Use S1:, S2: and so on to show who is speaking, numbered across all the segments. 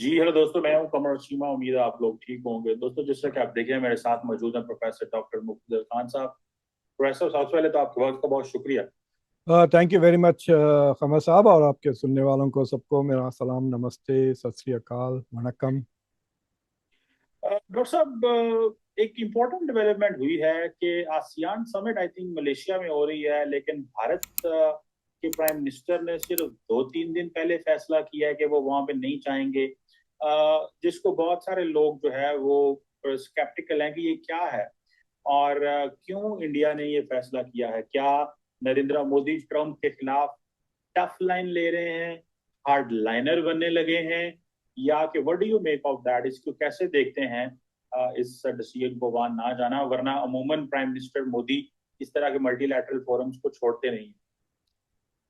S1: जी hello दोस्तों, मैं हूं कमर सीमा। उम्मीद है आप लोग ठीक होंगे। दोस्तों, जैसा कि आप देखें, मेरे साथ मौजूद हैं प्रोफेसर डॉक्टर मुख्तार खान साहब। प्रोफेसर, सबसे पहले तो आपके वक्त का बहुत शुक्रिया।
S2: थैंक यू वेरी मच कमर साहब, और आपके सुनने वालों को सबको मेरा सलाम, नमस्ते, सत श्री अकाल, वणक्कम।
S1: डॉक्टर साहब, एक इम्पोर्टेंट डेवलपमेंट हुई है कि ASEAN summit I think Malaysia में हो रही है, लेकिन भारत के प्राइम मिनिस्टर ने सिर्फ 2-3 दिन पहले फैसला किया है कि वो वहां पे नहीं जाएंगे। जिसको बहुत सारे लोग जो है वो स्केप्टिकल हैं कि ये क्या है और क्यों इंडिया ने ये फैसला किया है। क्या नरेंद्र मोदी ट्रम्प के खिलाफ टफ लाइन ले रहे हैं, हार्ड लाइनर बनने लगे हैं, या कि what do you make of that? इसको कैसे देखते हैं इस डिसीजन को वहां ना जाना? वरना अमूमन प्राइम मिनिस्टर मोदी इस तरह के मल्टीलैटरल फोरम्स को छोड़ते नहीं।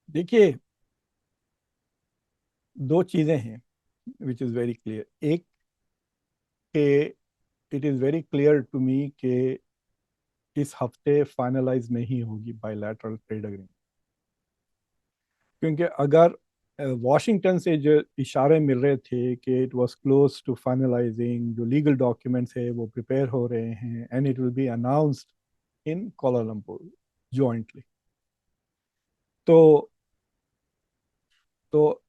S2: देखिए, दो चीज़ें हैं विच इज़ वेरी क्लियर। एक कि it is very clear to me कि इस हफ्ते फाइनलाइज नहीं होगी बायलैटरल ट्रेड एग्रीमेंट, क्योंकि अगर वॉशिंगटन से जो इशारे मिल रहे थे कि it was close to finalising, जो लीगल डॉक्यूमेंट्स है वो प्रिपेयर हो रहे हैं and it will be announced in Kuala Lumpur jointly. तो तो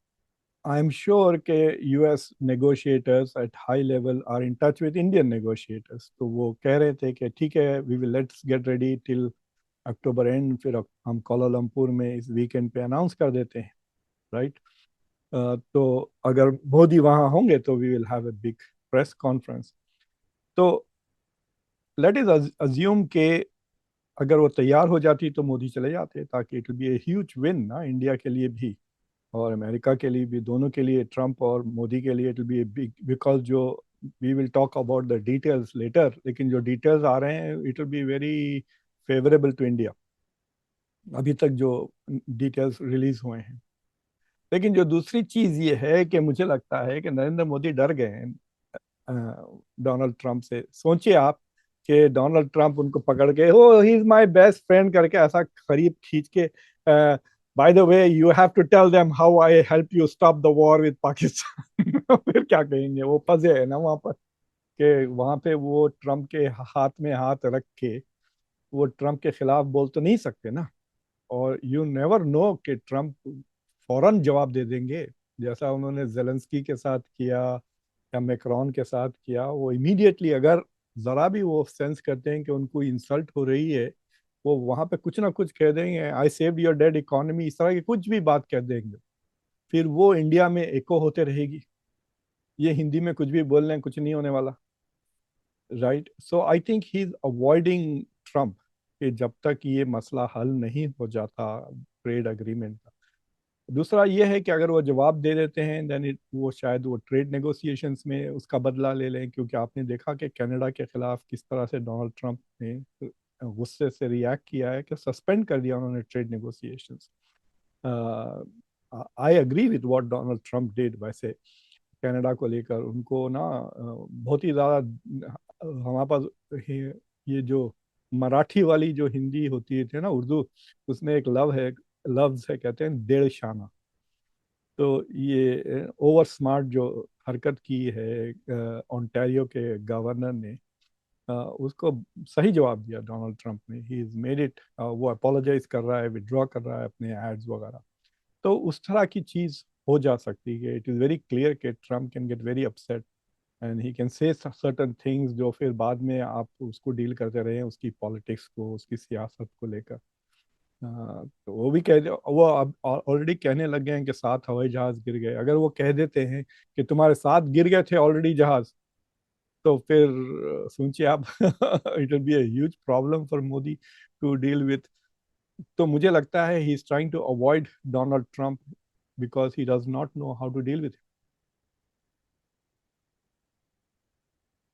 S2: I am sure कि US negotiators at high level are in touch with Indian negotiators। तो वो कह रहे थे कि ठीक है, we will let's get ready till October and, फिर हम कोलालमपुर में इस वीकेंड पे अनाउंस कर देते हैं, राइट। तो अगर मोदी वहाँ होंगे तो we will have a big press conference. तो लेट इज अज्यूम के अगर वो तैयार हो जाती तो मोदी चले जाते, ताकि it will be a huge win ना इंडिया के लिए भी और अमेरिका के लिए भी, दोनों के लिए, ट्रम्प और मोदी के लिए। It will be a big, because जो we will talk about the details later, लेकिन जो डिटेल्स आ रहे हैं it will be very favourable to India, अभी तक जो डिटेल्स रिलीज हुए हैं। लेकिन जो दूसरी चीज ये है कि मुझे लगता है कि नरेंद्र मोदी डर गए हैं डोनाल्ड ट्रंप से। सोचिए आप कि डोनाल्ड ट्रंप उनको पकड़ के, oh he is my best friend करके ऐसा करीब खींच के, by the way you have to tell them how I help you stop the war with Pakistan. फिर क्या कहेंगे? वो फंसे है ना वहां पर, कि वहां पे वो ट्रंप के हाथ में हाथ रख के वो ट्रंप के खिलाफ बोल तो नहीं सकते ना। और यू नेवर नो कि ट्रंप फौरन जवाब दे देंगे, जैसा उन्होंने जेलेंस्की के साथ किया या मैक्रोन के साथ किया। वो इमीडिएटली, अगर जरा भी वो सेंस करते हैं कि उनको इंसल्ट हो रही है, वो वहां पे कुछ ना कुछ कह देंगे, I saved your dead economy, इस तरह की कुछ भी बात कह देंगे। फिर वो इंडिया में एको होते रहेगी, ये हिंदी में कुछ भी बोल रहे हैं, कुछ नहीं होने वाला, right. So I think he is avoiding Trump, कि जब तक ये मसला हल नहीं हो जाता ट्रेड अग्रीमेंट का। दूसरा ये है कि अगर वो जवाब दे देते हैं देन इट, वो शायद वो ट्रेड नेगोशिएशंस में उसका बदला ले लें, क्योंकि आपने देखा कि कनाडा के खिलाफ किस तरह से डोनाल्ड ट्रंप ने गुस्से से रिएक्ट किया है, कि सस्पेंड कर दिया उन्होंने trade negotiations. I agree with what Donald Trump did. वैसे कनाडा को लेकर उनको ना बहुत ही ज़्यादा, हमारे पास ये जो मराठी वाली जो हिंदी होती है ना, उर्दू, उसमें एक लफ्ज है, कहते हैं डेढ़ शाना। तो ये ओवर स्मार्ट जो हरकत की है ओंटारियो के गवर्नर ने, उसको सही जवाब दिया डोनाल्ड ट्रंप ने। ही इज मेड इट, वो अपोलोजाइज कर रहा है, विड्रॉ कर रहा है अपने एड्स वगैरह। तो उस तरह की चीज हो जा सकती है। इट इज वेरी क्लियर कि Trump can get very upset and he can say certain things, जो फिर बाद में आप उसको डील करते रहे, उसकी पॉलिटिक्स को, उसकी सियासत को लेकर। तो वो भी कह दे, वो अब ऑलरेडी कहने लग गए हैं कि 7 हवाई जहाज गिर गए। अगर वो कह देते हैं कि तुम्हारे साथ गिर गए थे ऑलरेडी जहाज, तो फिर सोचिए आप, it will be a huge problem for Modi to deal with. तो मुझे लगता है he is trying to avoid Donald Trump because he does not know how to deal with.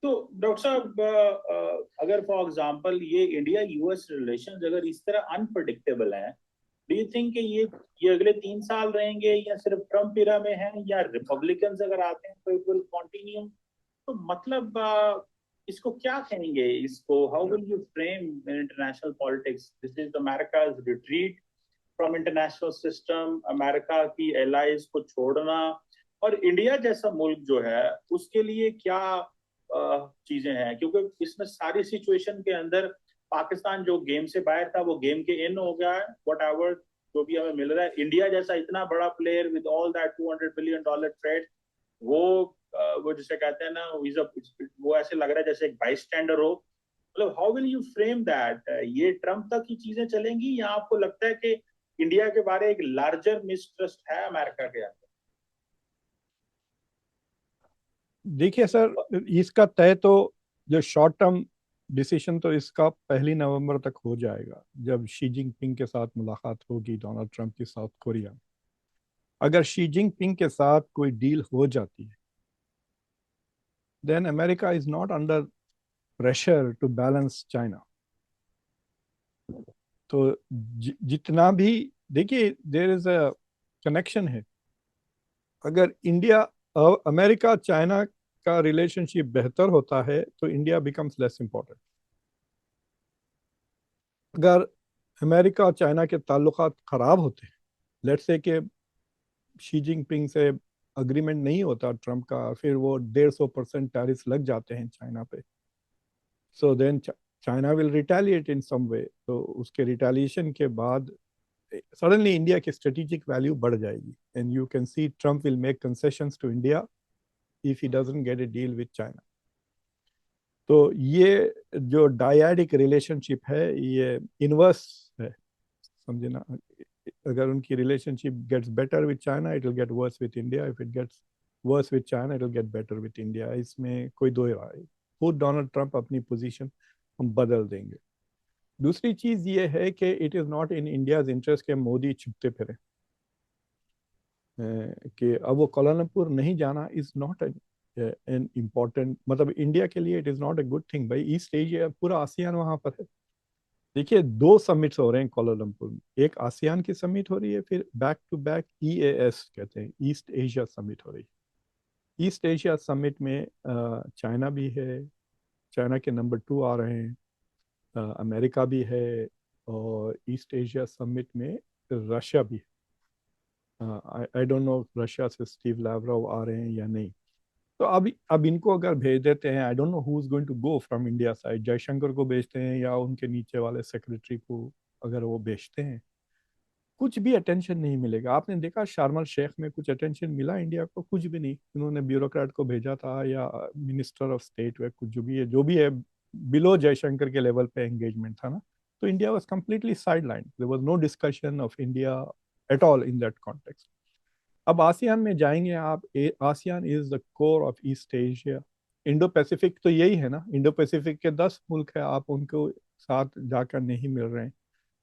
S1: तो डॉक्टर साहब, अगर फॉर एग्जांपल ये इंडिया यूएस रिलेशन अगर इस तरह अनप्रडिक्टेबल हैं, डू यू थिंक कि ये अगले 3 साल रहेंगे, या सिर्फ ट्रम्प इरा में है, या रिपब्लिकन अगर आते हैं तो इट विल कंटिन्यू? तो मतलब इसको क्या कहेंगे? इसको how will you frame in international politics? This is America's retreat from international system, America की एलाइज को छोड़ना, और इंडिया जैसा मुल्क जो है उसके लिए क्या चीजें हैं, क्योंकि इसमें सारी सिचुएशन के अंदर पाकिस्तान जो गेम से बाहर था वो गेम के इन हो गया है, वट एवर जो भी हमें मिल रहा है। इंडिया जैसा इतना बड़ा player with all that $200 billion trade, वो वो जिसे कहते हैं ना, वो ऐसे लग रहा है जैसे एक बाई स्टैंडर हो। मतलब how will you frame that, ये ट्रम्प तक ही चीजें चलेंगी या आपको लगता है कि इंडिया के बारे एक लार्जर मिसट्रस्ट है अमेरिका के अंदर?
S2: देखिए सर, इसका तय तो जो शॉर्ट टर्म डिसीजन तो इसका 1 नवंबर तक हो जाएगा, जब शी जिनपिंग के साथ मुलाकात होगी डोनाल्ड ट्रंप की साउथ कोरिया में। अगर शी जिनपिंग के साथ कोई डील हो जाती है, then America is not under pressure to balance China. तो जितना भी, देखिए देर इज अ कनेक्शन है। अगर इंडिया अमेरिका चाइना का रिलेशनशिप बेहतर होता है तो इंडिया बिकम्स लेस इंपॉर्टेंट। अगर अमेरिका और चाइना के ताल्लुकात खराब होते हैं, लेट्स से कि शी जिनपिंग से अग्रीमेंट नहीं होता ट्रम्प का, फिर वो 150% टैरिफ लग जाते हैं चाइना पे, so then China will retaliate in some way. तो उसके रिटेलिएशन के बाद सडनली इंडिया की स्ट्रेटेजिक वैल्यू बढ़ जाएगी, and you can see Trump will make concessions to India if he doesn't get a deal with China. तो ये जो डायडिक रिलेशनशिप है ये इनवर्स है, समझे ना। अगर उनकी relationship gets better with China it will get worse with India, if it gets worse with China it will get better with India, इसमें कोई दो राय। खुद डोनाल्ड ट्रंप अपनी पोजीशन हम बदल देंगे। दूसरी चीज ये है कि it is not in India's interest के मोदी छिपते फिरे, कि अब वो कोलालमपुर नहीं जाना इज नॉट एन इम्पोर्टेंट, मतलब इंडिया के लिए it is not a good thing. भाई ईस्ट एशिया पूरा आसियान वहां पर है। देखिए 2 समिट्स हो रहे हैं कोलालमपुर में, एक आसियान की समिट हो रही है, फिर बैक टू बैक EAS कहते हैं, ईस्ट एशिया समिट हो रही है। ईस्ट एशिया समिट में चाइना भी है, चाइना के नंबर 2 आ रहे हैं, अमेरिका भी है, और ईस्ट एशिया समिट में रशिया भी है। आई डोंट नो रशिया से स्टीव लैवरोव आ रहे हैं या नहीं। तो अब इनको अगर भेज देते हैं, I don't know who is going to go from India side, Jaishankar को भेजते हैं या उनके नीचे वाले सेक्रेटरी को अगर वो भेजते हैं, कुछ भी अटेंशन नहीं मिलेगा। आपने देखा शार्म एल शेख में कुछ अटेंशन मिला इंडिया को? कुछ भी नहीं। उन्होंने ब्यूरोक्रेट को भेजा था या मिनिस्टर ऑफ स्टेट वे कुछ जो भी है बिलो जयशंकर के लेवल पे एंगेजमेंट था ना। तो India was completely side line, there was no discussion of India at all in that context. अब आसियान में जाएंगे आप, ASEAN is the core of East Asia. Indo Pacific तो यही है ना, इंडो पैसिफिक के 10 मुल्क है, आप उनको साथ जाकर नहीं मिल रहे हैं।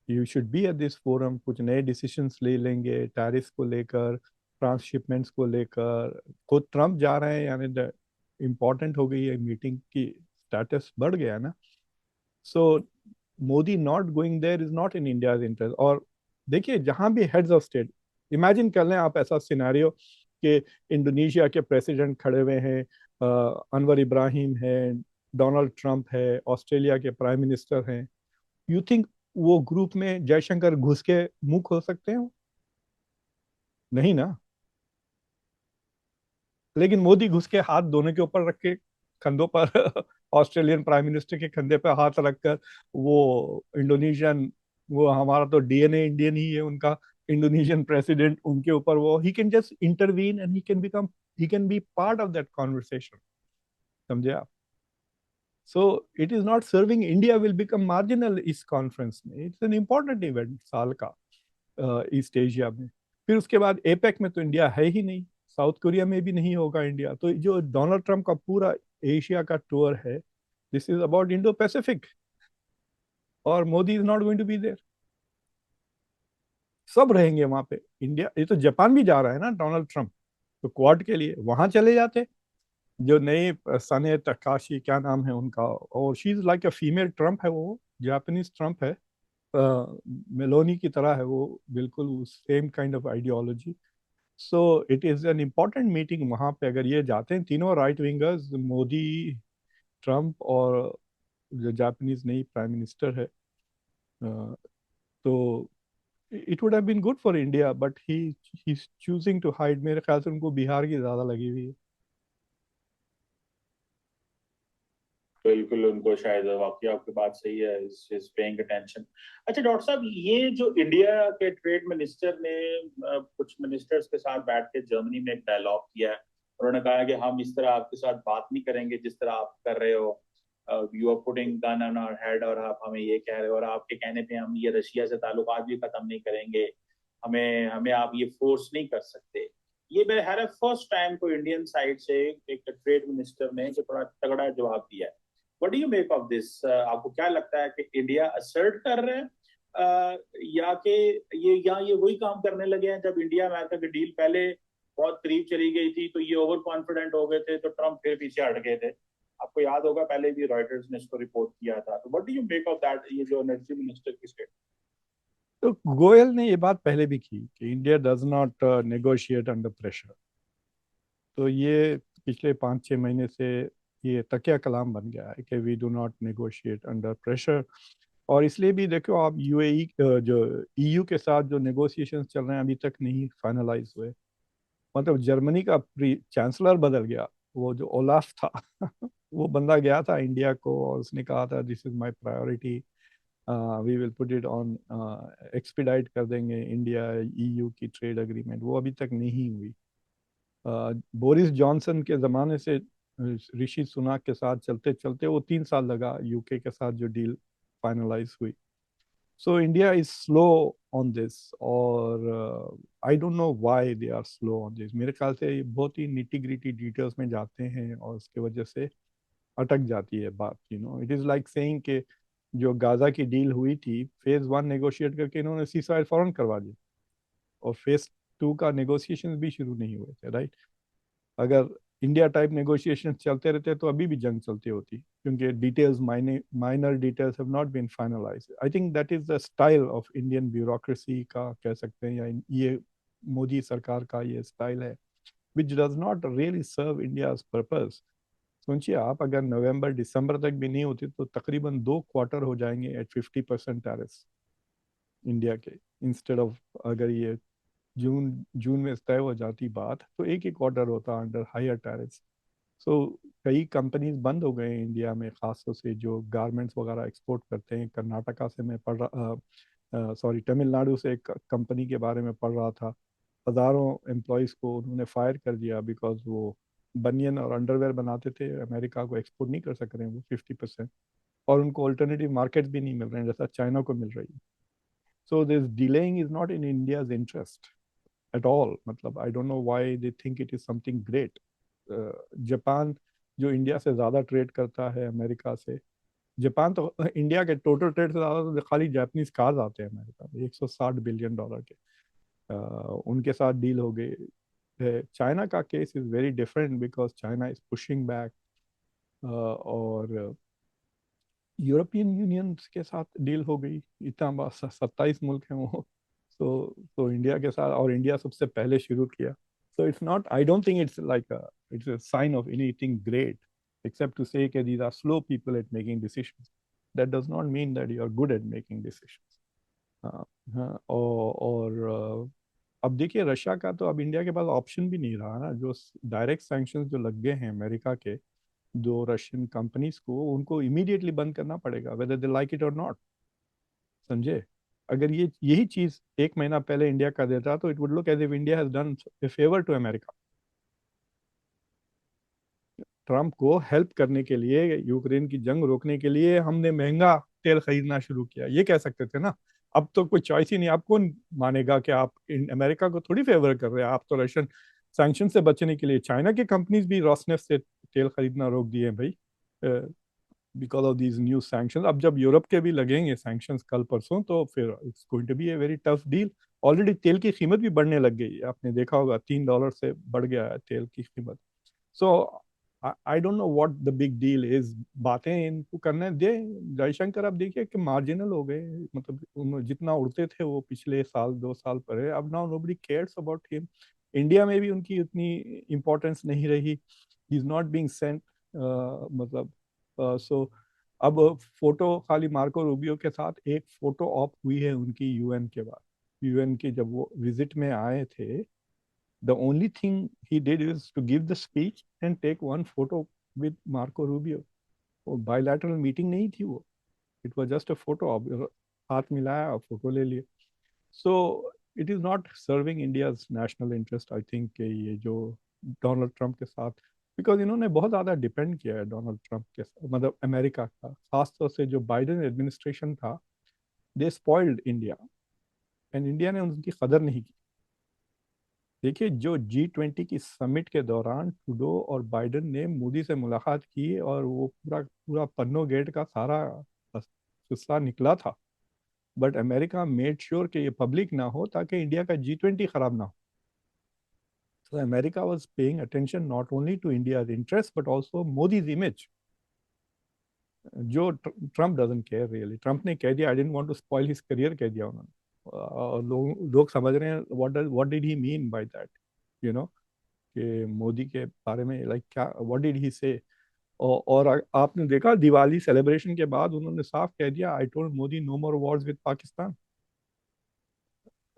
S2: You should be at this forum, कुछ नए डिसीजंस ले लेंगे टैरिफ को लेकर, ट्रांसशिपमेंट्स को लेकर। खुद ट्रम्प जा रहे हैं, यानी इम्पोर्टेंट हो गई है मीटिंग की, स्टेटस बढ़ गया ना। So Modi not going there is not in India's interest. और देखिए जहां भी हेड्स ऑफ स्टेट, इमेजिन कर लें आप ऐसा सिनेरियो कि इंडोनेशिया के प्रेसिडेंट खड़े हुए हैं, अनवर इब्राहिम है, डोनाल्ड ट्रंप है, ऑस्ट्रेलिया के प्राइम मिनिस्टर हैं। यू थिंक वो ग्रुप में जयशंकर घुस के मुंह खोल सकते हैं? नहीं ना। लेकिन मोदी घुस के हाथ दोनों के ऊपर रख के, कंधों पर ऑस्ट्रेलियन प्राइम मिनिस्टर के कंधे पर हाथ रखकर, वो इंडोनेशियन, वो हमारा तो DNA इंडियन ही है उनका, इंडोनेशियन प्रेसिडेंट उनके ऊपर, वो he can just intervene and he can be part of that conversation, समझे आप। सो it is not serving India, will become marginal इस कॉन्फ्रेंस में। इट्स एन इंपॉर्टेंट इवेंट साल का ईस्ट एशिया में। फिर उसके बाद एपेक में तो इंडिया है ही नहीं, साउथ कोरिया में भी नहीं होगा इंडिया। तो जो डोनाल्ड ट्रंप का पूरा एशिया का टूर है, this is about Indo Pacific, और Modi is not going to be there. सब रहेंगे वहां पे। इंडिया, ये तो जापान भी जा रहा है ना डोनाल्ड ट्रंप, तो क्वाड के लिए वहां चले जाते। जो नई सने तकाशी, क्या नाम है उनका, और she is like a female Trump है, वो जापानीज ट्रंप है, मेलोनी की तरह है वो, बिल्कुल same kind of ideology. So it is an important meeting वहां पे। अगर ये जाते हैं तीनों राइट विंगर्स, मोदी, ट्रंप और जो जापानीज नई प्राइम मिनिस्टर है, तो It would have been good for India, but he's choosing to hide. मेरे ख्याल से उनको बिहार की ज्यादा लगी हुई है.
S1: बिल्कुल, उनको शायद वाकई आपकी बात सही है, इज पेइंग अटेंशन। अच्छा डॉक्टर साहब, ये जो इंडिया के ट्रेड मिनिस्टर ने कुछ मिनिस्टर्स के साथ बैठ के जर्मनी में एक डायलॉग किया है, उन्होंने कहा है कि हम इस तरह आपके साथ बात नहीं करेंगे जिस तरह आप कर रहे हो, you are putting gun on our head, और आप हमें ये कह रहे हो, और आपके कहने पे हम ये रशिया से ताल्लुकात भी खत्म नहीं करेंगे, हमें हमें आप ये फोर्स नहीं कर सकते। ये मेरे है फर्स्ट टाइम को इंडियन साइड से एक ट्रेड मिनिस्टर ने जो थोड़ा तगड़ा जवाब दिया है। What do you make of this? आपको क्या लगता है कि इंडिया असर्ट कर रहे हैं, या कि ये वही काम करने लगे हैं जब इंडिया अमेरिका की डील पहले बहुत करीब चली गई थी तो ये ओवर कॉन्फिडेंट हो गए थे तो ट्रम्प फिर पीछे हट गए थे? आपको याद होगा पहले भी रॉयटर्स ने इसको रिपोर्ट किया था। तो what do you make of that, ये जो एनर्जी मिनिस्टर की स्टेट?
S2: तो गोयल ने ये बात पहले भी की कि India does not negotiate under pressure. तो ये पिछले 5-6 महीने से ये तकिया कलाम बन गया है कि we do not negotiate under pressure. और इसलिए भी देखो आप यूएई जो ईयू के साथ जो नेगोशिएशन चल रहे हैं अभी तक नहीं फाइनलाइज हुए. मतलब जर्मनी का चांसलर बदल गया. वो जो ओलाफ था वो बंदा गया था इंडिया को और उसने कहा था this is my priority, we will put it on, expedite कर देंगे इंडिया ईयू की ट्रेड एग्रीमेंट. वो अभी तक नहीं हुई. बोरिस जॉनसन के ज़माने से ऋषि सुनाक के साथ चलते चलते वो 3 साल लगा यूके के साथ जो डील फाइनलाइज हुई. So India is slow on this. और I don't know why they are slow on this. मेरे ख्याल से ये बहुत ही निटी ग्रिटी डिटेल्स में जाते हैं और उसके वजह से अटक जाती है बात. इट इज़ लाइक सेइंग कि जो गाजा की डील हुई थी फेज 1 नेगोशिएट करके इन्होंने सीजफायर फौरन करवा दिया और फेज 2 का नेगोशिएशन भी शुरू नहीं हुए थे, राइट? अगर इंडिया टाइप नेगोशिएशन चलते रहते तो अभी भी जंग चलती होती क्योंकि details minor details have not been finalised. I think that is the style of Indian bureaucracy का कह सकते हैं, या ये मोदी सरकार का ये स्टाइल है which does not really serve India's purpose. सोचिए आप अगर नवंबर दिसंबर तक भी नहीं होती तो तकरीबन 2 क्वार्टर हो जाएंगे एट 50% टैरिफ इंडिया के, इंस्टेड ऑफ अगर ये जून जून में तय हो जाती बात तो एक ही क्वार्टर होता अंडर हायर टैरिफ्स. सो कई कंपनीज बंद हो गए हैं इंडिया में, खासतौर से जो गारमेंट्स वगैरह एक्सपोर्ट करते हैं. कर्नाटका से मैं पढ़ रहा, सॉरी तमिलनाडु से एक कंपनी के बारे में पढ़ रहा था. हज़ारों एम्प्लॉयज़ को उन्होंने फायर कर दिया बिकॉज वो बनियन और अंडरवेयर बनाते थे, अमेरिका को एक्सपोर्ट नहीं कर सक रहे हैं वो 50%. और उनको ऑल्टरनेटिव मार्केट्स भी नहीं मिल रहे हैं जैसा चाइना को मिल रही है. So this delaying is not in India's interest at all. मतलब I don't know why they think it is something great. Japan जो इंडिया से ज़्यादा ट्रेड करता है अमेरिका से, जापान तो इंडिया के टोटल ट्रेड से ज़्यादा तो खाली जापानीज कार्स आते हैं अमेरिका में $160 बिलियन के. उनके साथ डील हो गई है. चाइना का case is very different because China is pushing back. और यूरोपियन यूनियन के साथ डील हो गई. इतना 27 मुल्क हैं वो. तो इंडिया के साथ, और इंडिया सबसे पहले शुरू किया. So it's not, I don't think it's like it's a sign of anything great except to say that these are slow people at making decisions. That does not mean that you are good at making decisions. हाँ. हाँ. अब देखिए Russia का तो अब India के पास option भी नहीं रहा ना. जो डायरेक्ट सैंक्शंस जो लग गए हैं अमेरिका के दो रशियन कंपनीज को, उनको इमीडिएटली बंद करना पड़ेगा वेदर दे लाइक इट और नॉट. समझे? अगर ये यही चीज 1 महीना पहले इंडिया कर देता तो it would look as if India has done a favour to America. Trump को हेल्प करने के लिए, यूक्रेन की जंग रोकने के लिए हमने महंगा तेल खरीदना शुरू किया, ये कह सकते थे ना. अब तो कोई चॉइस ही नहीं. आप कौन मानेगा कि आप अमेरिका को थोड़ी फेवर कर रहे हैं. आप तो रशियन सैंक्शन से बचने के लिए चाइना की कंपनीज भी रोसनेफ से तेल खरीदना रोक दिए हैं भाई, because of these new sanction. अब जब यूरोप के भी लगेंगे सैंक्शन कल परसों तो फिर it's going to be a very tough deal. Already तेल की कीमत भी बढ़ने लग गई है, आपने देखा होगा $3 से बढ़ गया है तेल की कीमत. So I don't know what the big deal is. बातें इनको करने दे. जयशंकर अब देखिए कि मार्जिनल हो गए. मतलब जितना उड़ते थे वो पिछले साल 2 साल पहले, अब now nobody cares about him. India में भी उनकी उतनी इम्पोर्टेंस नहीं रही. He is not being Saint. मतलब सो अब फोटो खाली मार्को रूबियो के साथ एक फोटो ऑप हुई है उनकी यूएन के बाद. यूएन की जब वो विजिट में आए थे, the only thing he did is to give the speech and take one photo with Marco Rubio. वो बायलैटरल मीटिंग नहीं थी वो, it was just a photo, हाथ मिलाया और फोटो ले लिए। So it is not serving India's national interest I think कि ये जो डोनाल्ड ट्रंप के साथ, बिकॉज इन्होंने बहुत ज़्यादा डिपेंड किया है डोनाल्ड ट्रंप के साथ, मतलब अमेरिका का, खासतौर से जो बाइडेन एडमिनिस्ट्रेशन था, दे स्पॉइल्ड इंडिया एंड इंडिया ने उनकी कदर नहीं की। देखिए, जो G20 की समिट के दौरान ट्रूडो और बाइडेन ने मोदी से मुलाकात की और वो पूरा पूरा पन्नो गेट का सारा हिस्सा निकला था, बट अमेरिका मेड श्योर कि ये पब्लिक ना हो ताकि इंडिया का G20 खराब ना हो। So America was paying attention not only to India's interests but also Modi's image. जो Trump doesn't care really, Trump ने कह दिया I didn't want to spoil his career, कह दिया उन्होंने। और लोग समझ रहे हैं what did he mean by that, you know, कि मोदी के बारे में लाइक क्या, व्हाट डिड ही से। और आपने देखा दिवाली सेलिब्रेशन के बाद उन्होंने साफ कह दिया I told Modi no more wars with Pakistan.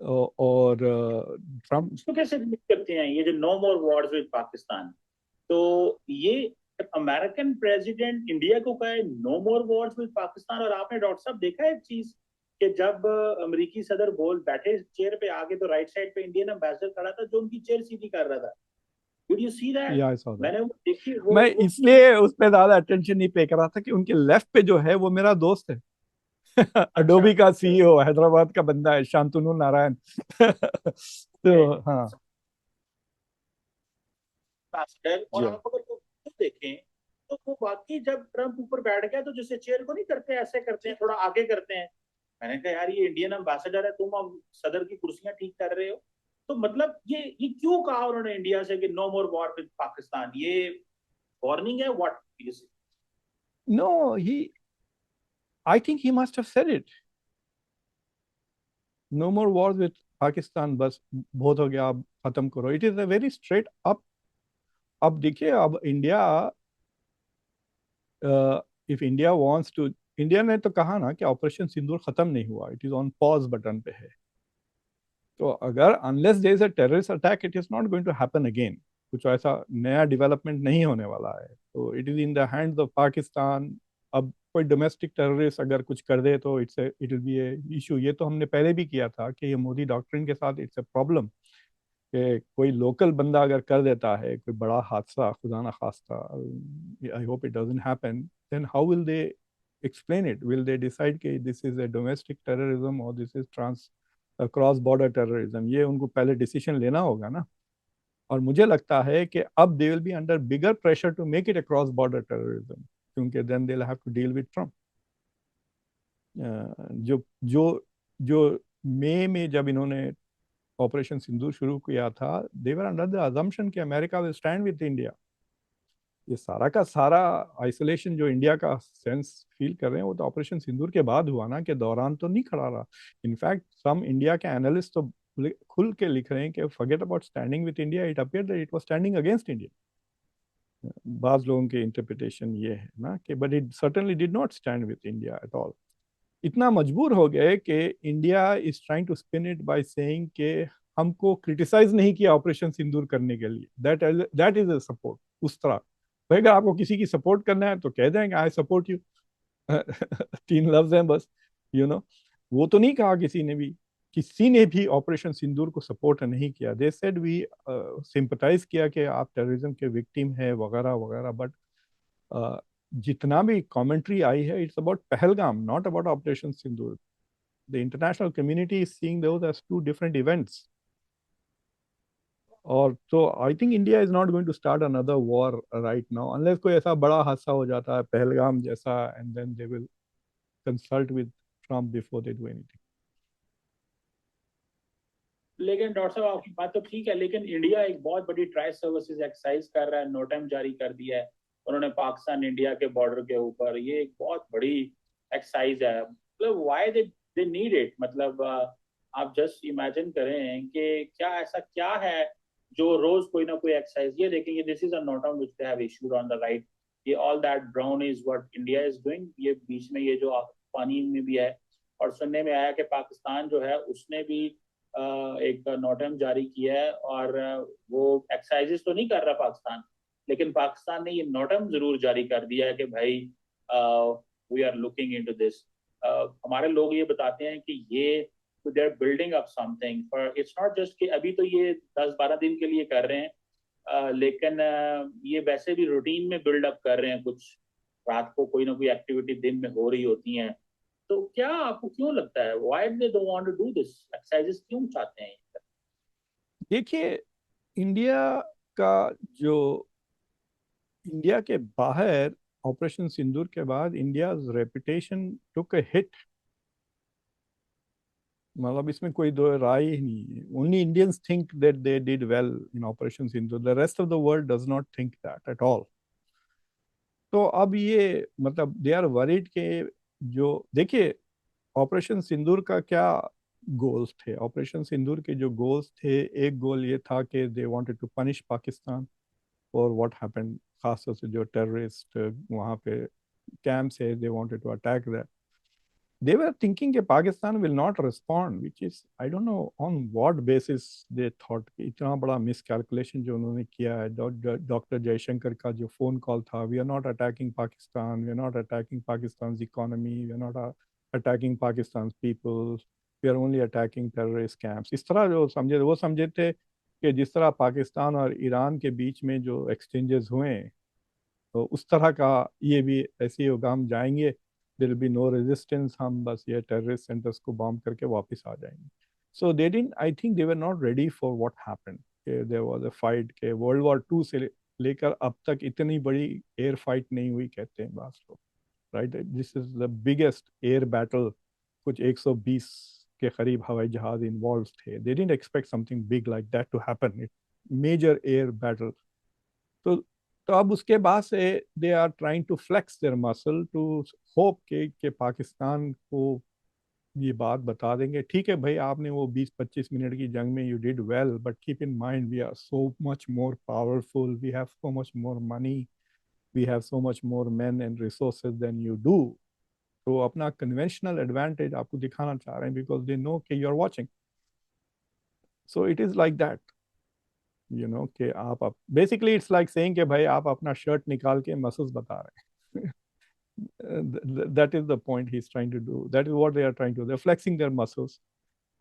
S2: और ट्रम्प
S1: इसको कैसे लिंक करते हैं ये जो no more wars with Pakistan? तो ये अमेरिकन प्रेसिडेंट इंडिया को कहे no more wars with Pakistan, और आपने डॉक्टर साहब देखा है एक चीज कि जब अमेरिकी सदर बोल बैठे चेयर पे आगे, तो राइट साइड पे इंडियन एम्बेसडर खड़ा था जो उनकी चेयर सीधी कर रहा था। Did you see that?
S2: या आई सॉ दैट।
S1: मैंने वो देखी
S2: मैं
S1: वो
S2: इसलिए उस पर ज्यादा अटेंशन नहीं पे कर रहा था कि उनके लेफ्ट पे जो है वो मेरा दोस्त है।
S1: अच्छा
S2: अडोबी का सीईओ, हैदराबाद का बंदा है, शांतनु नारायण। तो हाँ
S1: एम्बेसडर। और
S2: जी
S1: आप अगर वो देखें तो वो बाकी जब ट्रम्प ऊपर बैठ गया तो जैसे चेयर को नहीं करते ऐसे करते हैं, थोड़ा आगे करते हैं। मैंने कहा यार ये इंडियन एम्बेसडर है, तुम अब सदर की कुर्सियां ठीक कर रहे हो। तो मतलब ये क्यों कहा उन्होंने इंडिया से कि no more war with Pakistan? ये वार्निंग है what?
S2: No he, I think he must have said it, no more war with Pakistan, बस बहुत हो गया, अब खत्म करो। It is a very straight up. अब देखिए, अब India, if India wants to, India ने तो कहा ना कि ऑपरेशन सिंदूर खत्म नहीं हुआ, it is on pause button पे है। तो अगर unless there is a terrorist attack it is not going to happen again, कुछ ऐसा नया डेवलपमेंट नहीं होने वाला है, तो it is in the hands of Pakistan. अब कोई डोमेस्टिक टेररिस्ट अगर कुछ कर दे तो it will be a issue. ये तो हमने पहले भी किया था कि ये मोदी डॉक्ट्रिन के साथ इट्स ए प्रॉब्लम, कि कोई लोकल बंदा अगर कर देता है कोई बड़ा हादसा, खुदा ना खास्ता, I hope it doesn't happen, then how will they explain it? Will they decide कि this is a domestic terrorism or this is cross border terrorism? ये उनको पहले डिसीजन लेना होगा ना। और मुझे लगता है कि अब they will be under bigger pressure to make it a cross border terrorism, क्योंकि then they will have to deal with Trump. जो जो जो मई में जब इन्होंने ऑपरेशन सिंदूर शुरू किया था, दे वर अंडर द अजम्पशन कि America will stand with India. ये सारा का सारा आइसोलेशन जो इंडिया का सेंस फील कर रहे हैं वो तो ऑपरेशन सिंदूर के बाद हुआ ना, के दौरान तो नहीं खड़ा रहा। इनफैक्ट सम इंडिया के एनालिस्ट तो खुल के लिख रहे हैं कि forget about standing with India, it appear that it was standing against India. बाज लोगों की इंटरप्रिटेशन ये है ना कि but it certainly did not stand with India at all. इतना मजबूर हो गए कि India is trying to spin it by saying कि हमको क्रिटिसाइज नहीं किया ऑपरेशन सिंदूर करने के लिए, दैट इज अ सपोर्ट। उस तरह भाई, अगर आपको किसी की सपोर्ट करना है तो कह देंगे आई सपोर्ट यू। तीन लफ्ज हैं बस, यू नो। वो तो नहीं कहा किसी ने भी ऑपरेशन सिंदूर को सपोर्ट नहीं किया। दे सेड वी सिंपथाइज किया कि आप टेररिज्म के विक्टिम है वगैरह वगैरह, बट जितना भी कमेंट्री आई है it's about Pahalgam, not about operation Sindoor. The international community is seeing those as two different events. और तो I think India is not going to start another war right now unless कोई ऐसा बड़ा हादसा हो जाता है पहलगाम जैसा, and then they will consult with Trump before they do anything.
S1: लेकिन डॉक्टर साहब आपकी बात तो ठीक है, लेकिन इंडिया एक बहुत बड़ी ट्राई सर्विसेज एक्सरसाइज कर रहा है, नोटम जारी कर दिया है उन्होंने पाकिस्तान इंडिया के बॉर्डर के ऊपर। ये एक बहुत बड़ी एक्सरसाइज है, मतलब व्हाई दे नीड इट? मतलब आप जस्ट इमेजिन करें कि क्या ऐसा क्या है जो रोज कोई ना कोई एक्सरसाइज, ये देखेंगे this is a NOTAM which they have issued on the right, ये all that brown is what India is doing. ये बीच में ये जो पानी में भी है, और सुनने में आया कि पाकिस्तान जो है उसने भी एक नोटम जारी किया है, और वो एक्सरसाइजेस तो नहीं कर रहा पाकिस्तान, लेकिन पाकिस्तान ने ये नोटम जरूर जारी कर दिया है कि भाई we are looking into this. हमारे लोग ये बताते हैं कि ये they are building up something for, it's not just कि अभी तो ये 10-12 दिन के लिए कर रहे हैं, लेकिन ये वैसे भी रूटीन में बिल्डअप कर रहे हैं कुछ। रात को कोई ना कोई एक्टिविटी दिन में हो रही होती हैं। तो क्या आपको क्यों लगता है why they don't want to do this exercises, क्यों चाहते हैं?
S2: देखिए, इंडिया का जो इंडिया के बाहर ऑपरेशन सिंदूर के बाद India reputation took a hit. मतलब इसमें कोई दो राय ही नहीं है। Only Indians think that they did well in operation Sindoor, the rest of the world does not think that at all. तो अब ये मतलब दे आर वरीड के जो देखिए, ऑपरेशन सिंदूर का क्या गोल्स थे? ऑपरेशन सिंदूर के जो गोल्स थे, एक गोल ये था कि they wanted to punish Pakistan for what happened, खासतौर से जो टेररिस्ट वहाँ पे कैंप्स है, they wanted to attack that. They were thinking that Pakistan will not respond, which is I don't know on what basis they thought कि इतना बड़ा miscalculation जो उन्होंने किया है। डॉक्टर जयशंकर का जो फोन कॉल था, we are not attacking Pakistan, we are not attacking Pakistan's economy, we are not attacking Pakistan's people, we are only attacking terrorist camps। इस तरह जो समझे, वो समझे थे कि जिस तरह पाकिस्तान और ईरान के बीच में जो एक्सचेंजेस हुए, तो उस तरह का ये भी ऐसे ही होगा, हम जाएंगे, there will be no resistance, हम बस ये टेररिस्ट सेंटर्स को बॉम्ब करके वापस आ जाएंगे। So they didn't, I think they were not ready for what happened. There was a fight के वर्ल्ड वॉर टू से लेकर अब तक इतनी बड़ी एयर फाइट नहीं हुई कहते हैं बात लोग, right? This is the biggest air battle. कुछ 120 के करीब हवाई जहाज इन्वॉल्व थे। They didn't expect something big like that to happen, it major air battle. तो तो अब उसके बाद से they are trying to flex their muscle to hope के पाकिस्तान को ये बात बता देंगे, ठीक है भाई, आपने वो 20-25 मिनट की जंग में you did well, but keep in mind we are so much more powerful, we have so much more money, we have so much more man and resources than you do. तो अपना conventional advantage आपको दिखाना चाह रहे हैं, because they know कि you are watching. So it is like that, you know, कि आप बेसिकली इट्स लाइक सेइंग कि भाई आप अपना शर्ट निकाल के मसल्स बता रहे हैं। That is the point he's trying to do, that is what they are trying to do, they're flexing their muscles।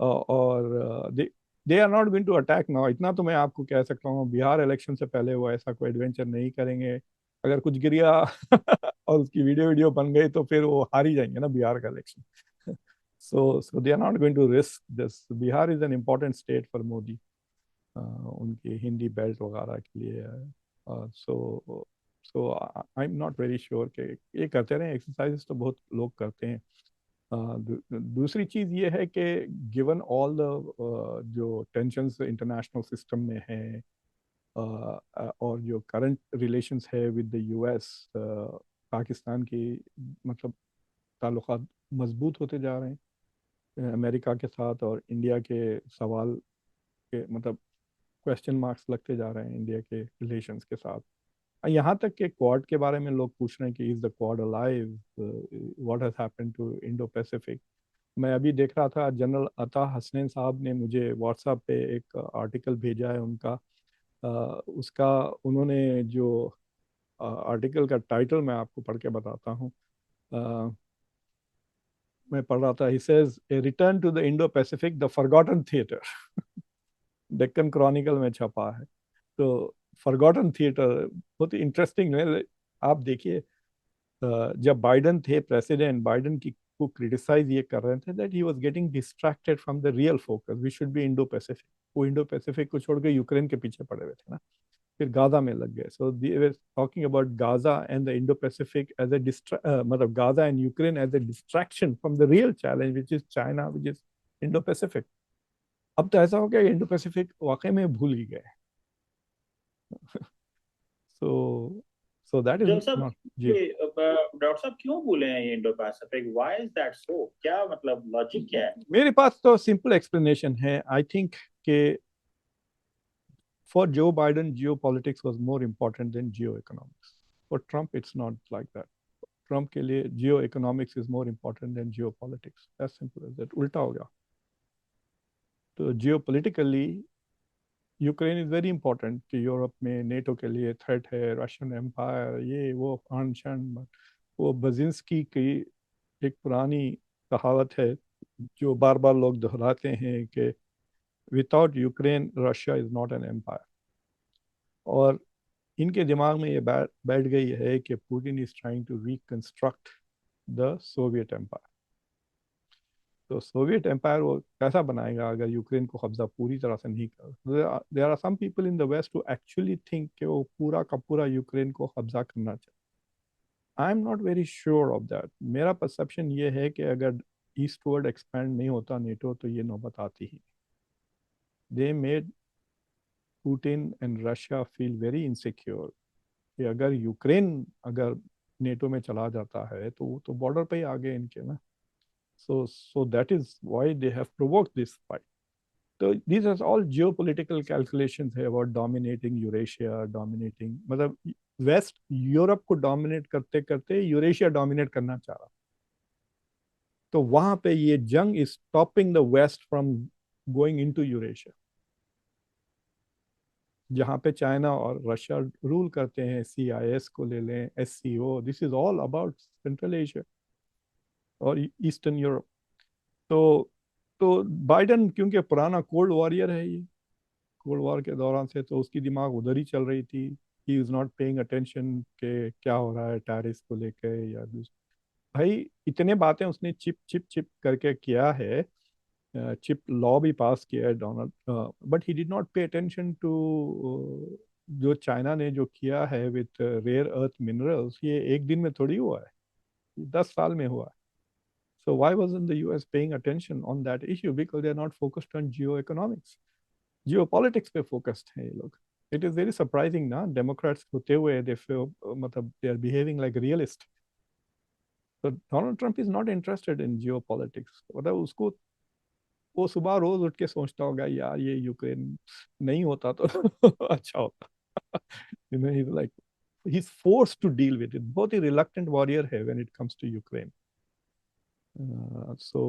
S2: और they are not going to attack now। इतना तो मैं आपको कह सकता हूँ, बिहार इलेक्शन से पहले वो ऐसा कोई एडवेंचर नहीं करेंगे। अगर कुछ गिर गया और उसकी वीडियो वीडियो बन गई तो फिर वो हार ही जाएंगे ना बिहार का election. so they are not going to risk this। Bihar is an important state for Modi, उनकी हिंदी बेल्ट वगैरह के लिए। So so I am not very sure कि ये करते रहे। एक्सरसाइज तो बहुत लोग करते हैं। दूसरी चीज़ ये है कि गिवन ऑल द जो टेंशन्स इंटरनेशनल सिस्टम में है, और जो करंट रिलेशंस है विद द यूएस, पाकिस्तान की मतलब ताल्लुकात मजबूत होते जा रहे हैं अमेरिका के साथ, और इंडिया के सवाल के मतलब क्वेश्चन मार्क्स लगते जा रहे हैं इंडिया के रिलेशंस के साथ। यहाँ तक कि क्वाड के बारे में लोग पूछ रहे हैं कि is the Quad alive, what has happened to Indo Pacific. मैं अभी देख रहा था, जनरल अता हसनैन साहब ने मुझे व्हाट्सएप पे एक आर्टिकल भेजा है उनका। उसका उन्होंने जो आर्टिकल का टाइटल मैं आपको पढ़ के बताता हूँ। अ, मैं पढ़ रहा था, he says a return to the Indo Pacific the forgotten theatre. Deccan Chronicle में छपा है। तो फॉरगॉटन थिएटर बहुत ही इंटरेस्टिंग है। आप देखिए, जब बाइडन थे प्रेसिडेंट, बाइडन की को क्रिटिसाइज ये कर रहे थे that he was getting distracted from the real focus, we should be Indo Pacific. वो इंडो पैसिफिक को छोड़ के यूक्रेन के पीछे पड़े हुए थे ना, फिर गाजा में लग गए। So they were talking about Gaza and the Indo Pacific as a मतलब Gaza and Ukraine as a distraction from the real challenge which is China, which is Indo Pacific. अब तो ऐसा हो गया इंडो पैसिफिक वाकई में भूल ही गए। सो सो दैट इज
S1: जो सब
S2: नॉट जी।
S1: डॉक्टर साहब क्यों बोले हैं ये Indo Pacific, why is that so, क्या मतलब लॉजिक क्या है?
S2: मेरे पास तो सिंपल एक्सप्लेनेशन है। आई थिंक कि for Joe Biden, geopolitics was more important than geoeconomics. For Trump, it's not like that. Trump के लिए geoeconomics is more important than geopolitics. As simple as that. उल्टा हो गया। तो geopolitically Ukraine is very important कि Europe में NATO के लिए थ्रेट है, रशियन एम्पायर, ये वो फान शन। वो बजिंस्की की एक पुरानी कहावत है जो बार बार लोग दोहराते हैं कि without Ukraine Russia is not an empire. और इनके दिमाग में ये बैठ गई है कि Putin is trying to reconstruct the Soviet empire. तो सोवियत एम्पायर वो कैसा बनाएगा अगर यूक्रेन को कब्जा पूरी तरह से नहीं कर। There are some people in the west to actually think कि वो पूरा का पूरा यूक्रेन को कब्जा करना चाहिए। आई am not very sure of that. मेरा परसेप्शन ये है कि अगर ईस्टवर्ड एक्सपैंड नहीं होता नेटो तो ये नौबत आती ही। They made Putin and Russia feel very insecure कि अगर यूक्रेन अगर नेटो में चला जाता है तो वो तो बॉर्डर पे ही आ गए इनके ना। so that is why they have provoked this fight. So these are all geopolitical calculations है about dominating Eurasia, dominating मतलब वेस्ट यूरोप को डोमिनेट करते करते यूरेशिया डोमिनेट करना चाह रहा। तो वहां पे ये जंग is stopping the west from going into Eurasia, जहाँ पे चाइना और रशिया रूल करते हैं। CIS को ले लें, SCO, this is all about central Asia और ईस्टर्न यूरोप। तो तो बाइडन क्योंकि पुराना कोल्ड वॉरियर है, ये कोल्ड वॉर के दौरान से तो उसकी दिमाग उधर ही चल रही थी। He is not paying attention के क्या हो रहा है टैरिफ को लेके या भाई इतने बातें उसने चिप चिप चिप करके किया है। चिप लॉ भी पास किया है Donald, but he did not pay attention to जो चाइना ने जो किया है विथ रेयर अर्थ मिनरल्स। ये एक दिन में थोड़ी हुआ है, 10 साल में हुआ है। So why wasn't the US paying attention on that issue? Because they are not focused on geoeconomics. Geopolitics पे focused हैं ये लोग। It is very surprising ना, Democrats होते हुए they feel मतलब they are behaving like realists. So Donald Trump is not interested in geopolitics. मतलब उसको वो सुबह रोज उठ के सोचता होगा यार ये यूक्रेन नहीं होता तो अच्छा होता। You know, he's forced to deal with it. बहुत ही reluctant warrior है when it comes to Ukraine. So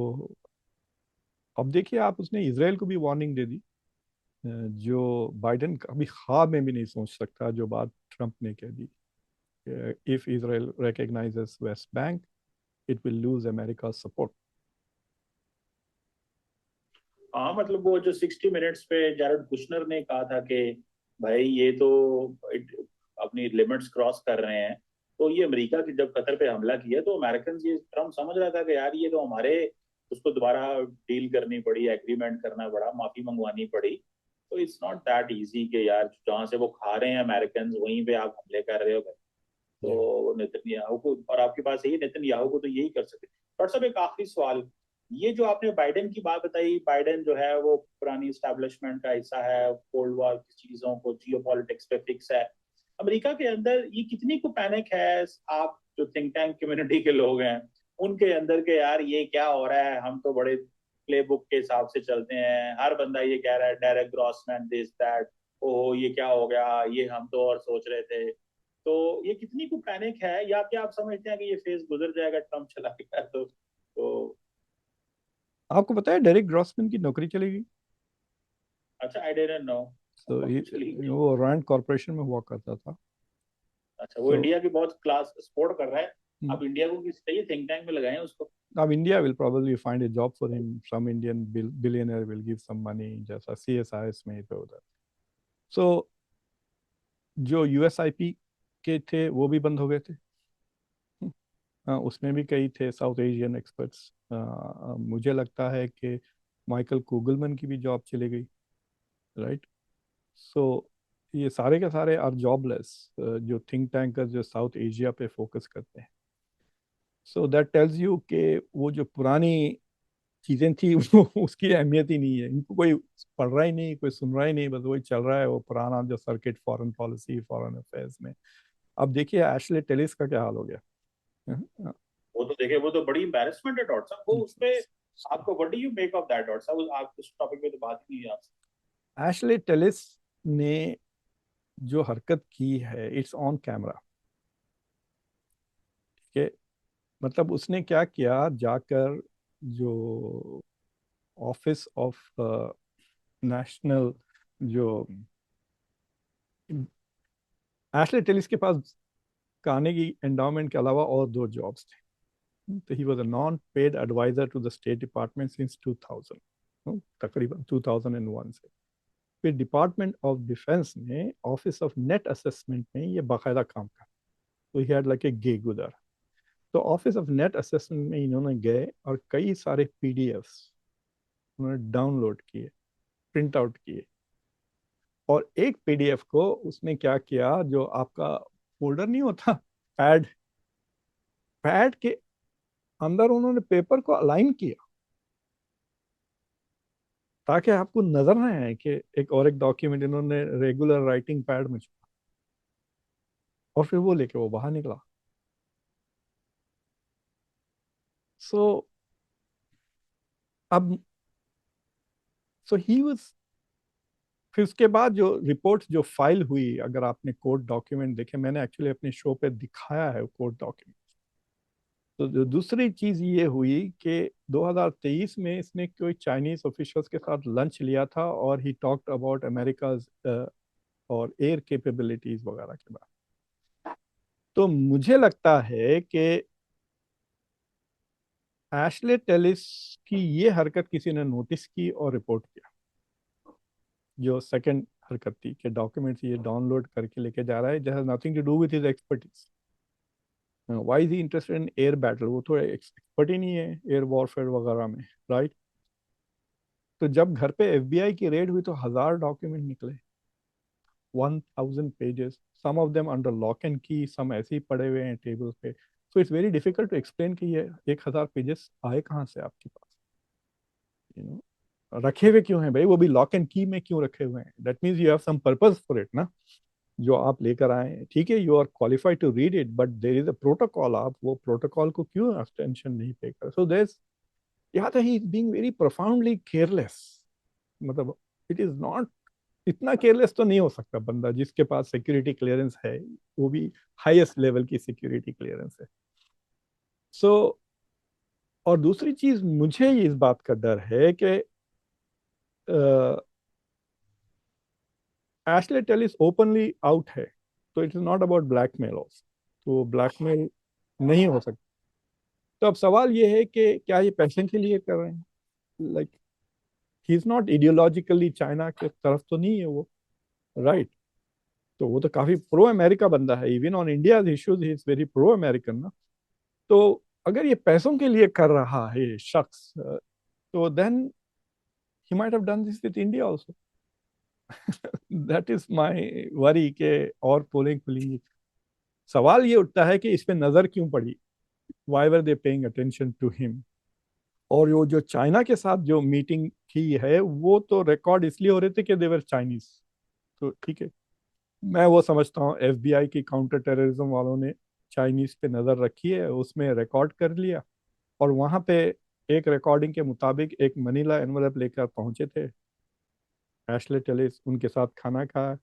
S2: अब देखिए आप, उसने इसराइल को भी वार्निंग दे दी, जो बाइडेन कभी ख्वाब में भी नहीं सोच सकता जो बात ट्रंप ने कह दी। If Israel recognises West Bank it will lose America support.
S1: हाँ मतलब वो जो 60 मिनट्स पे जैरेड कुशनर ने कहा था कि भाई ये तो अपनी लिमिट्स क्रॉस कर रहे हैं। तो ये अमेरिका की जब कतर पे हमला किया तो अमेरिकन ये ट्रम्प समझ रहा था कि यार ये तो हमारे, उसको दोबारा डील करनी पड़ी, एग्रीमेंट करना पड़ा, माफी मंगवानी पड़ी। तो इट्स नॉट दैट इजी कि यार जहाँ से वो खा रहे हैं अमेरिकन वहीं पे आप हमले कर रहे हो। तो नेतन्याहू को, और आपके पास यही नेतन्याहू को तो यही कर सकते। डॉक्टर साहब एक आखिरी सवाल, ये जो आपने बाइडेन की बात बताई, बाइडेन जो है वो पुरानी स्टैब्लिशमेंट का हिस्सा है, कोल्ड वॉर की चीजों को जियो पॉलिटिक्स पे फिक्स है। अमेरिका के अंदर ये कितनी को पैनिक है, आप जो थिंक टैंक कम्युनिटी के लोग हैं उनके अंदर के, यार ये क्या हो रहा है, हम तो बड़े प्ले बुक के हिसाब से चलते हैं, हर बंदा ये कह रहा है डायरेक्ट ग्रॉसमैन दिस दैट, ओह ये क्या हो गया, ये हम तो और सोच रहे थे। तो ये कितनी को पैनिक है, या क्या आप समझते हैं कि ये फेज गुजर जाएगा, ट्रम्प चला गया तो।
S2: आपको पता है डेरिक ग्रॉसमैन की नौकरी चलेगी।
S1: अच्छा, आई डिडंट नो।
S2: तो
S1: चलिए क्या।
S2: वो रैंड कॉरपोरेशन में हुआ करता था।
S1: अच्छा, वो
S2: सो
S1: इंडिया की बहुत क्लास सपोर्ट कर रहा है। अब इंडिया को किसी चाहिए थिंक टैंक में लगाएं उसको।
S2: अब India will probably find a job for him. Some Indian billionaire will give some money जैसा CSIS में इधर उधर। सो जो USIP के थे वो भी बंद हो गए थे। उसमें भी कई थे साउथ एशियन एक्सपर्ट्स। मुझे लगता है कि माइकल कुगलमैन की भी जॉब चली गई, राइट। सो ये सारे के सारे आर जॉबलेस, जो थिंक टैंकर्स जो साउथ एशिया पे फोकस करते हैं। सो दैट टेल्स यू कि वो जो पुरानी चीजें थी वो उसकी अहमियत ही नहीं है। इनको कोई पढ़ रहा ही नहीं, कोई सुन रहा ही नहीं, बस वही चल रहा है वो पुराना जो circuit, foreign policy, foreign affairs में। अब देखिए एशले टेलिस का क्या हाल हो गया।
S1: वो तो देखे, वो तो बड़ी एम्बेरसमेंट है डॉक्टर साहब, वो उसपे आपको what do you make of that doctor साहब, आप उस टॉपिक पे तो बात ही नहीं है आपसे।
S2: एशले टेलिस ने जो हरकत की है इट्स ऑन कैमरा, ठीक है। मतलब उसने क्या किया, जाकर जो ऑफिस ऑफ नेशनल जो एशले टेलिस के पास कार्नेगी एंडाउमेंट के अलावा और दो जॉब्स थे। तो he was a non paid advisor to the State Department since 2000, तकरीबन 2001 से। फिर डिपार्टमेंट ऑफ डिफेंस में ऑफिस ऑफ नेट असेसमेंट में ये बाकायदा काम कर, तो he had like a gig उधर। तो ऑफिस ऑफ नेट असेसमेंट में इन्होंने गए और कई सारे पीडीएफ्स उन्होंने डाउनलोड किए, प्रिंट आउट किए, और एक पीडीएफ को उसने क्या किया, जो आपका फोल्डर नहीं होता पैड, पैड के अंदर उन्होंने पेपर को अलाइन किया ताकि आपको नजर ना आए कि एक डॉक्यूमेंट इन्होंने रेगुलर राइटिंग पैड में छुपा, और फिर वो लेके वो बाहर निकला। सो अब सो ही वाज, फिर उसके बाद जो रिपोर्ट जो फाइल हुई, अगर आपने कोर्ट डॉक्यूमेंट देखे, मैंने एक्चुअली अपने शो पे दिखाया है कोर्ट डॉक्यूमेंट। तो जो दूसरी चीज ये हुई कि 2023 में इसने कोई चाइनीज ऑफिशियल्स के साथ लंच लिया था, और ही टॉक्ड अबाउट अमेरिकाज और एयर कैपेबिलिटीज वगैरह के बारे। तो मुझे लगता है कि एशले टेलिस की ये हरकत किसी ने नोटिस की और रिपोर्ट किया। जो सेकंड हरकत थी कि डॉक्यूमेंट्स ये डाउनलोड करके लेके जा रहा है, जैसे nothing to do with his expertise. Why is he interested in air battle, वो तो एक्सपर्ट ही नहीं है एयर वॉरफेयर वगैरह में, राइट। तो जब घर पे एफबीआई की रेड हुई तो 1,000 डॉक्यूमेंट निकले, 1,000 pages, some of them under lock and key, some ऐसे ही पड़े हुए हैं टेबल पे। So it's very difficult to explain कि ये 1,000 पेजेस आए कहाँ से आपके पास, यू नो, रखे हुए क्यों हैं भाई, वो भी लॉक एंड की में क्यों रखे हुए हैं। That means you have some purpose for it ना, जो आप लेकर आए हैं। ठीक है, you are qualified to read it, but there is a protocol, आप वो प्रोटोकॉल को क्यों अटेंशन नहीं पे कर। सो देयर, यहाँ तो he is being very profoundly careless. मतलब इट इज नॉट, इतना केयरलेस तो नहीं हो सकता बंदा जिसके पास सिक्योरिटी क्लियरेंस है, वो भी हाईएस्ट लेवल की सिक्योरिटी क्लियरेंस है। सो और दूसरी चीज, मुझे इस बात का डर है कि एशले टेलिस ओपनली आउट है, तो it is not about blackmail also, तो ब्लैकमेल नहीं हो सकता। तो अब सवाल ये है कि क्या ये पैसे के लिए कर रहे हैं, like he is not ideologically China के तरफ तो नहीं है वो, राइट। तो वो तो काफी प्रो अमेरिका बंदा है, even on India issues he is very pro American ना। तो अगर ये पैसों के लिए कर रहा है ये शख्स, तो then he might have done this with India also. That is my worry के, और पोलिंग पुलिंग, सवाल ये उठता है कि इस पे नजर क्यों पड़ी, why were they paying attention to him. और वो जो चाइना के साथ जो मीटिंग की है, वो तो रिकॉर्ड इसलिए हो रहे थे कि देवर चाइनीज। तो ठीक है, मैं वो समझता हूँ एफबीआई की काउंटर टेररिज्म वालों ने चाइनीज पे नजर रखी है, उसमें रिकॉर्ड कर लिया, और वहां पे एक रिकॉर्डिंग के मुताबिक एक मनीला एनवलप लेकर पहुंचे थे एशले टेलिस, उनके साथ खाना खाया,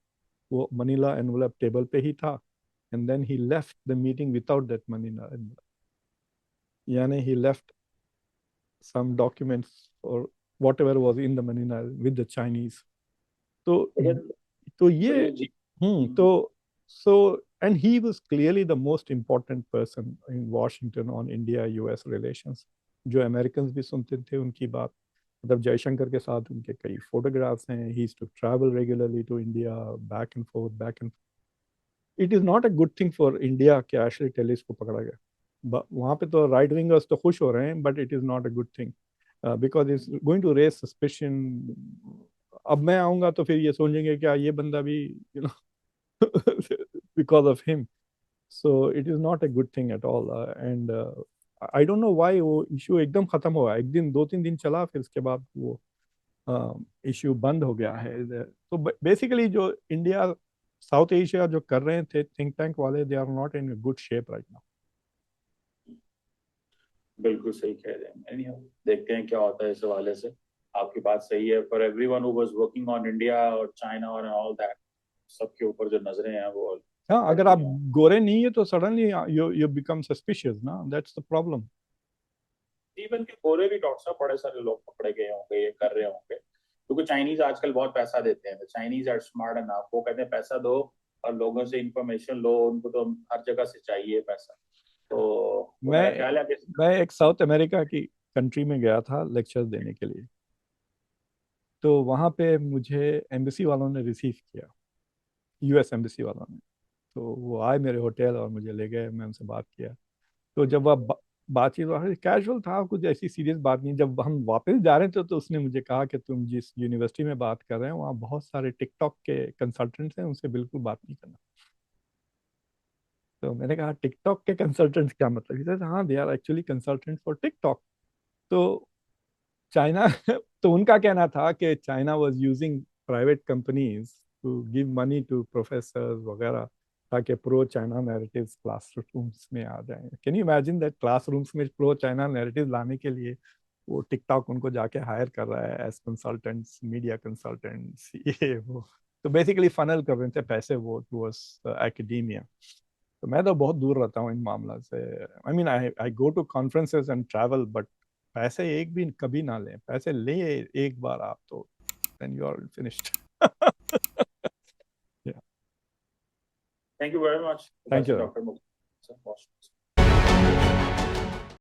S2: वो मनीला एनवलप टेबल पे ही था, and then he left the meeting without that manila envelope, यानी he left some documents or whatever was in the Manila with the Chinese. तो
S1: लेकिन
S2: तो
S1: तो
S2: ये
S1: ये जी।
S2: तो so and he was clearly the most important person in Washington on India US relations. जो American भी सुनते थे उनकी बात, मतलब जयशंकर के साथ उनके कई फोटोग्राफ्स हैं, he used to travel regularly to India, back and it is not a good thing for India कि एशले टेलिस को पकड़ा गया। वहां पे तो राइट विंगर्स तो खुश हो रहे हैं, but it is not a good thing, because it's going to raise suspicion. अब मैं आऊंगा तो फिर ये सोचेंगे क्या ये बंदा भी, you know, because of him. So it is not a good thing at all, and I don't know why वो इशू एकदम खत्म हुआ, एक दिन 2-3 दिन चला, फिर उसके बाद वो इश्यू बंद हो गया है। तो बेसिकली जो इंडिया साउथ एशिया जो कर रहे थे थिंक टैंक वाले, they are not in good shape right now.
S1: बिल्कुल सही कह रहे हैं। Anyhow, देखते हैं क्या होता है इस हवाले से। आपकी बात सही है, for everyone who was working on India और चाइना और ऑल दैट, सबके ऊपर जो नजरें हैं वो
S2: हाँ, अगर आप
S1: कंटिन्यू।
S2: गोरे नहीं है तो suddenly you you become suspicious ना, दैट्स द प्रॉब्लम।
S1: इवन के गोरे भी डॉक्टर साहब बड़े सारे लोग पकड़े गए होंगे, ये कर रहे होंगे। क्योंकि चाइनीज आजकल बहुत पैसा देते हैं, चाइनीज आर स्मार्ट एनफ, वो कहते हैं पैसा दो और लोगों से इंफॉर्मेशन लो, उनको तो हर जगह से चाहिए पैसा। तो मेरा
S2: मैं
S1: ख्याल है कि
S2: मैं एक साउथ अमेरिका की कंट्री में गया था लेक्चर देने के लिए। तो वहाँ पे मुझे एम्बेसी वालों ने रिसीव किया, यूएस एम्बेसी वालों ने। तो वो आए मेरे होटल और मुझे ले गए, मैं उनसे बात किया। तो जब वह बातचीत कैजुअल था, कुछ ऐसी सीरियस बात नहीं। जब हम वापस जा रहे थे तो उसने मुझे कहा कि तुम जिस यूनिवर्सिटी में बात कर रहे हो वहाँ बहुत सारे टिकटॉक के कंसल्टेंट्स हैं, उनसे बिल्कुल बात नहीं करना। तो मैंने कहा टिकटॉक के कंसल्टेंट्स क्या मतलब? He says, हाँ, they are actually consultant for TikTok. तो चाइना तो उनका कहना था कि China was using private companies to give money to professors वगैरह, ताकि प्रो चाइना नैरेटिव्स क्लासरूम्स में आ जाएं। Can you imagine that classrooms में प्रो चाइना नैरेटिव लाने के लिए वो टिकटॉक उनको जाके हायर कर रहा है एज कंसल्टेंट्स, मीडिया कंसल्टेंट्स, ये वो। तो बेसिकली फनल कर रहे थे पैसे वो टुवर्ड्स एकेडेमिया। तो मैं तो बहुत दूर रहता हूँ इन मामला से। I mean I I go to conferences and travel, but पैसे एक भी कभी ना लें। पैसे ले एक बार आप तो then you are finished.
S1: Thank you very much,
S2: thank
S1: that's
S2: you.
S1: Doctor Mukesh.